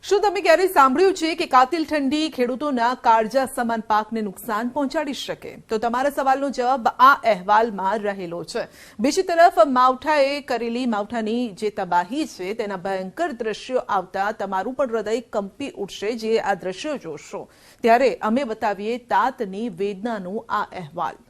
શું તમે ક્યારેય સાંભળ્યું છે કે કાતિલ ઠંડી ખેડૂતોના કાળજા સમાન પાકને નુકસાન પહોંચાડી શકે? તો તમારા સવાલનો જવાબ આ અહેવાલમાં રહેલો છે। બીજી તરફ માવઠાની જે તબાહી છે તેના ભયંકર દ્રશ્યો આવતા તમારું પણ હૃદય કંપી ઉઠશે જે આ દ્રશ્યો જોશો ત્યારે અમે બતાવીએ તાતની વેદનાનું આ અહેવાલ।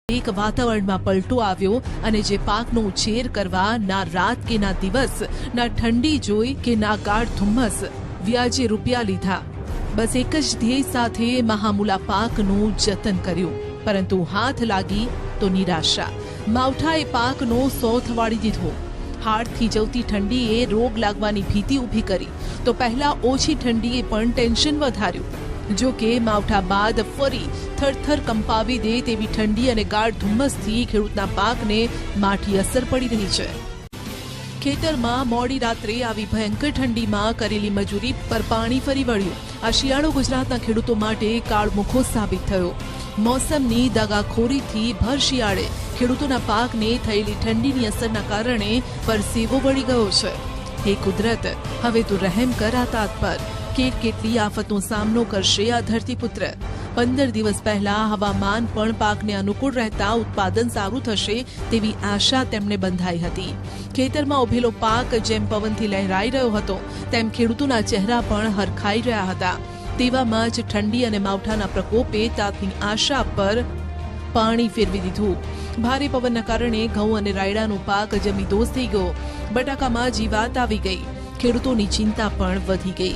એક વાતાવરણમાં પલટો આવ્યો અને જે પાકનો ઉછેર કરવા ના રાત કે ના દિવસ, ના ઠંડી જોઈ કે ના ગાઢ ધુમ્મસ, વ્યાજે રૂપિયા લીધા, બસ એક જ ધ્યેય સાથે મહામૂલા પાકનું જતન કર્યું, પરંતુ હાથ લાગી તો નિરાશા। માવઠાએ પાકનો સોથ વાળી દીધો। હાડથી જવતી ઠંડીએ રોગ લાગવાની ભીતિ ઊભી કરી તો પહેલા ઓછી ઠંડીએ પણ ટેન્શન વધાર્યું। જો કે માવઠા બાદ ફરી થરથર કંપાવી દે તેવી ઠંડી અને ગાઢ ધુમ્મસથી ખેડૂતના પાકને માઠી અસર પડી રહી છે। ખેતરમાં મોડી રાત્રે આવી ભયંકર ઠંડીમાં કરેલી મજૂરી પર પાણી ફરી વળ્યું। આ શિયાળો ગુજરાતના ખેડૂતો માટે કાળમુખો સાબિત થયો। મોસમની દગાખોરીથી ભર શિયાળે ખેડૂતોના પાકને થયેલી ઠંડીની અસરના કારણે પરસેવો વળી ગયો છે। હે કુદરત, હવે તું રહેમ કર આ તાત પર। કેટલી આફતનો સામનો કરશે આ ધરતીપુત્ર। 15 દિવસ પહેલા હવામાન પણ પાકને અનુકૂળ રહેતા ઉત્પાદન સારું થશે તેવી આશા તેમને બંધાઈ હતી। ખેતરમાં ઉભેલો પાક જેમ પવનથી લહેરાઈ રહ્યો હતો તેમ ખેડૂતોના ચહેરા પણ હરખાઈ રહ્યા હતા। તેવામાં જ ઠંડી અને માવઠાના પ્રકોપે તાતની આશા પર પાણી ફેરવી દીધું। ભારે પવનના કારણે ઘઉં અને રાયડાનો પાક જમીદોઝ થઈ ગયો। બટાકામાં જીવાત આવી ગઈ। ખેડૂતોની ચિંતા પણ વધી ગઈ।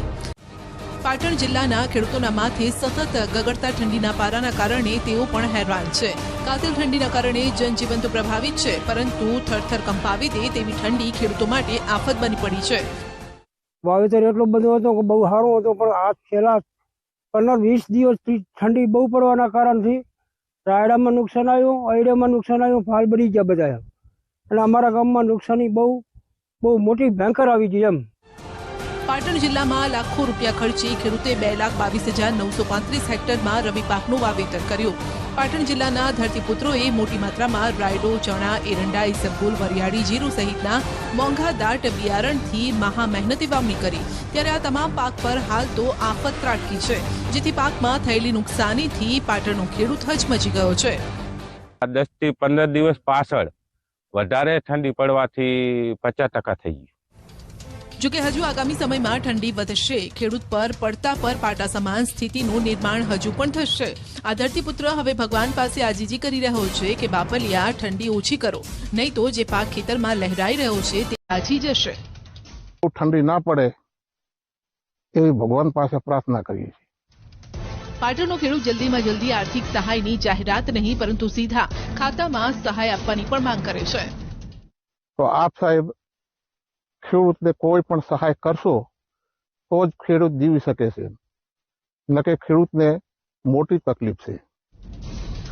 પાટણ જિલ્લાના ખેડૂતોના માથે સતત ગગડતા ઠંડીના પારાના કારણે તેઓ પણ હેરાન છે। કાતિલ ઠંડીના કારણે જનજીવન તો પ્રભાવિત છે, પરંતુ થરથર કંપાવી દે તેવી ઠંડી ખેડૂતો માટે આફત બની પડી છે। વાવેતર એટલો બધો હતો કે બહુ સારો હતો, પણ આ છેલ્લા 15-20 દિવસથી ઠંડી બહુ પડવાના કારણથી રાયડામાં નુકસાન આવ્યું, અયડામાં નુકસાન આવ્યું, ફાલ બળી ગયા બધા, અને અમારા ગામમાં નુકસાની બહુ મોટી ભયંકર આવી ગઈ એમ। પાટણ જિલ્લામાં લાખો રૂપિયા ખર્ચે ખેડૂતે 2,22,935 હેક્ટરમાં રવિ પાકનું વાવેતર કર્યું। પાટણ જિલ્લાના ધરતીપુત્રોએ મોટી માત્રામાં રાયડો, ચણા, એરંડા, ઈસબગુલ, વરિયાળી, જીરું સહિતના મોંઘા દાટ બિયારણથી મહા મહેનતે વાવણી કરી। ત્યારે આ તમામ પાક પર હાલ તો આફત ત્રાટકી છે, જેથી પાકમાં થયેલી નુકસાનીથી પાટણનો ખેડૂત હચમચી ગયો છે। 10 થી 15 દિવસ પાછળ વધારે ઠંડી પડવાથી 50% થઈ ગઈ। જોકે હજુ આગામી સમયમાં ઠંડી વધશે। ખેડૂત પર પડતા પર પાટા સમાન સ્થિતિનું નિર્માણ હજુ પણ થશે। આ ધરતીપુત્ર હવે ભગવાન પાસે આજીજી કરી રહ્યો છે કે બાપલિયા ઠંડી ઓછી કરો, નહીં તો જે પાક ખેતરમાં લહેરાઈ રહ્યો છે તે આછી જશે। ઠંડી ના પડે એવી ભગવાન પાસે પ્રાર્થના કરીએ છીએ। પાટણનો ખેડૂત જલ્દીમાં જલ્દી આર્થિક સહાયની જાહેરાત નહીં પરંતુ સીધા ખાતામાં સહાય આપવાની પણ માંગ કરે છે। તો આપ સાહેબ ખેડૂતને કોઈ પણ સહાય કરશો તો જ ખેડૂત જીવી શકે છે, ન કે ખેડૂતને મોટી તકલીફ છે।